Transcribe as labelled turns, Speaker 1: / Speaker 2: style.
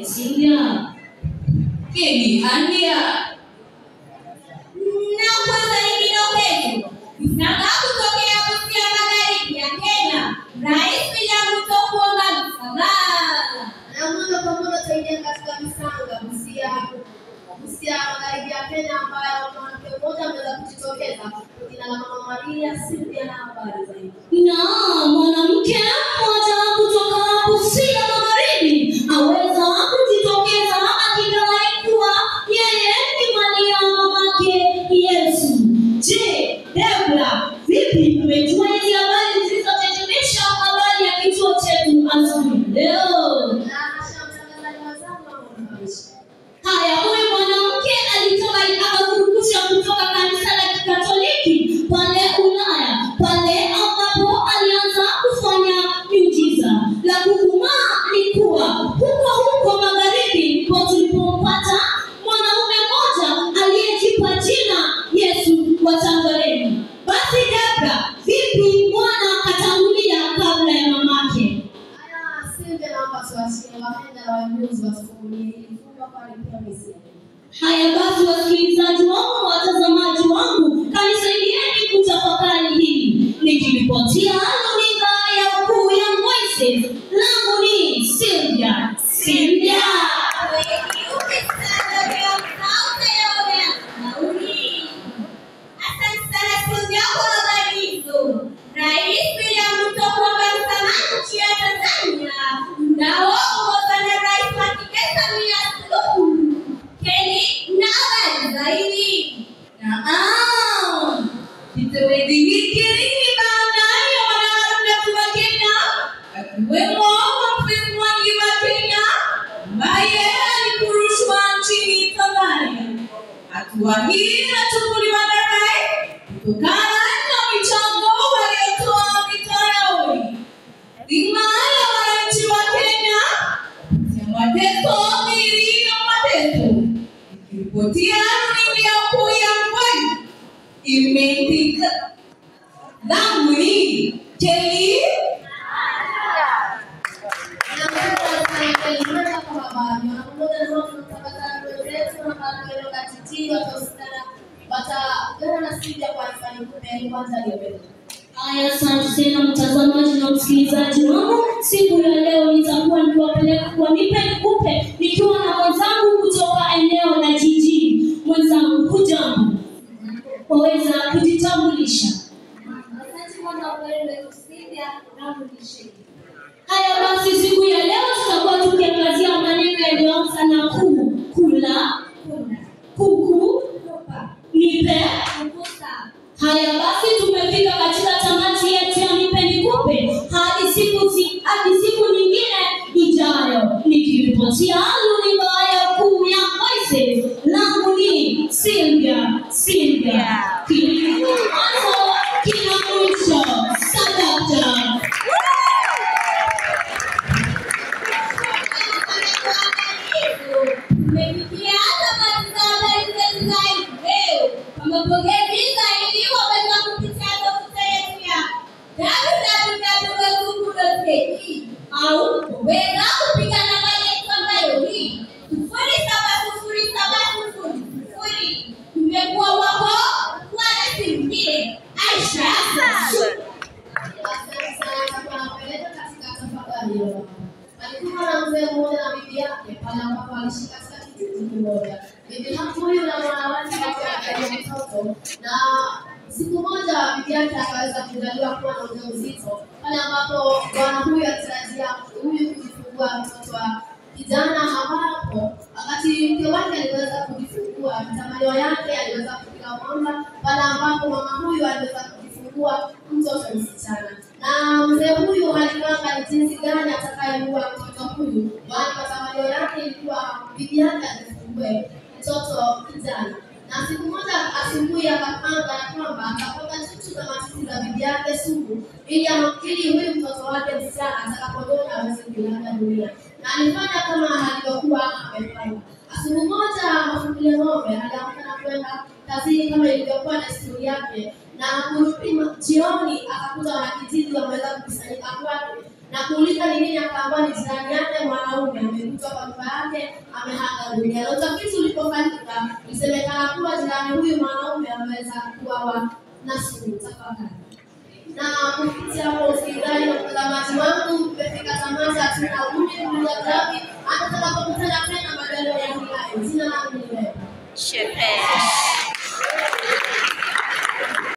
Speaker 1: Sehingga kegiatannya na kwanza ni kidokezo msanga kutokea Busia Magharibi ya Kenya, Rais William Ruto kuomba msamaha. Na mmoja kwa mmoja taidia katika msanga Busia Magharibi ya Kenya, ambayo mwanamke mmoja ameweza kujitokeza jina la Mama Maria Sylvia na habari zaidi. Na mwanamke mmoja kutoka Busia Magharibi aweza kujitokeza akidai kuwa yeye ni Maria mamake Yesu. Je, Debra, vipi umejua hizi habari zilizotetemesha habari ya kituo chetu asubuhi leo? Haya, huyu mwanamke alitoka akakurudisha kutoka kanisa la Kikatoliki pale Ulaya, pale ambapo alianza kufanya miujiza. La kukumaa ni kuwa huko magharibi ndipo tulipompata mwanaume mmoja aliyejipa jina Yesu wa Tanzania. Basi Debra, vipi mwana katangulia kabla ya mamake? Haya, Sylvia naomba tuwashie wahenga wa mbuzi wasifungulie funga pale pia Messi. Haya basi wasikilizaji wangu, watazamaji wangu, kanisaidieni kutafakari hili. Nikiripotia runinga ya Ukuu Young Voices, langu ni Sylvia. Asante sana Sylvia kwa habari hizo. Rais William Ruto kuomba msamaha nchi ya Tanzania. Naomba na Rais wa Kenya Samia Suluhu. Keni na habari zaidi. Naam. Kitowezi hiki ni baadaye ya wanaharakati wa Kenya, akiwemo Mfalme wa Kenya ambaye alifurushwa nchini Tanzania. Hatua hii inachukuliwa na rais kutokana na michango waliotoa mitandaoni. Dhima ya wananchi wa Kenya ya mateso milio mateso. Ikiripotia runinga ya Ukuu Young Voices imeandika langu ni Kelly. Haya, asante sana mtazamaji na msikilizaji wangu. Siku ya leo nitakuwa nikiwapeleka kwa nipe nikupe nikiwa na mwenzangu kutoka eneo la jiji. Mwenzangu, hujambo? Waweza kujitambulisha? Asante mwana wewe Sylvia na mnishe. Haya basi, siku ya leo tutakuwa tukiangazia maneno yaliyoanza na kula, kuku, nipe, kukusa. Haya basi, tumefika katika tamati yetu ya nipe nikupe hadi siku nyingine ijayo. Nikiripotia runinga ya Ukuu Young Voices, langu ni Sylvia. Kila mwisho sadaka. Tumefikia tamati za habari zetu za leo. Kwa mapokezi zaidi waweza kupitia tovuti yetu ya www.ukuu.ke au waweza kupiga namba yetu ambayo ni 070700. Tumekuwa wako wala si mwingine Aisha. Asante sana kwa kupeleka katika tafakari leo. Alikuwa na mzee mmoja na bibi yake pale ambapo alishika kijiji kimoja. Bibi huyu na mwanawake wake mtoto, na siku moja bibi yake akaweza kujaliwa kuwa na ujauzito pale ambapo bwana huyu alitarajia huyu kujifungua mtoto wa kijana, ambapo wakati mke wake aliweza kujifungua mtamanio yake aliweza kupiga mwamba pale ambapo mama huyu aliweza kujifungua mtoto msichana. Na mzee huyu alipanga ni jinsi gani atakayemua mtoto huyu, maana matamanio yake ilikuwa bibi yake ajifungue mtoto kijana. Na siku moja asubuhi akapanga kwamba atapanga chuchu za matiti za bibi yake sugu ili huyu mtoto wake msichana atakapoona aweze kuaga dunia.
Speaker 2: na alifanya kama alivyokuwa amepanga. Asubuhi moja mafundi ng'ombe aliamka na kwenda kazini kama ilivyokuwa desturi yake, na kurudi jioni akakuta wanakijiji wameweza kukusanyika kwake na kuuliza ni nini. Akaambiwa ni jirani yake mwanaume amekutwa kwa nyumba yake ameaga dunia. Na utafiti ulipofanyika ilisemekana kuwa jirani huyu mwanaume ameweza kuuawa na sumu. Tafakari. Na kupitia hapo usikilizaji na mtazamaji wangu, tumefika tamati, hatuna budi kuuliza David anataka kukutana tena badala ya hiyo. Jina langu ni Shepe.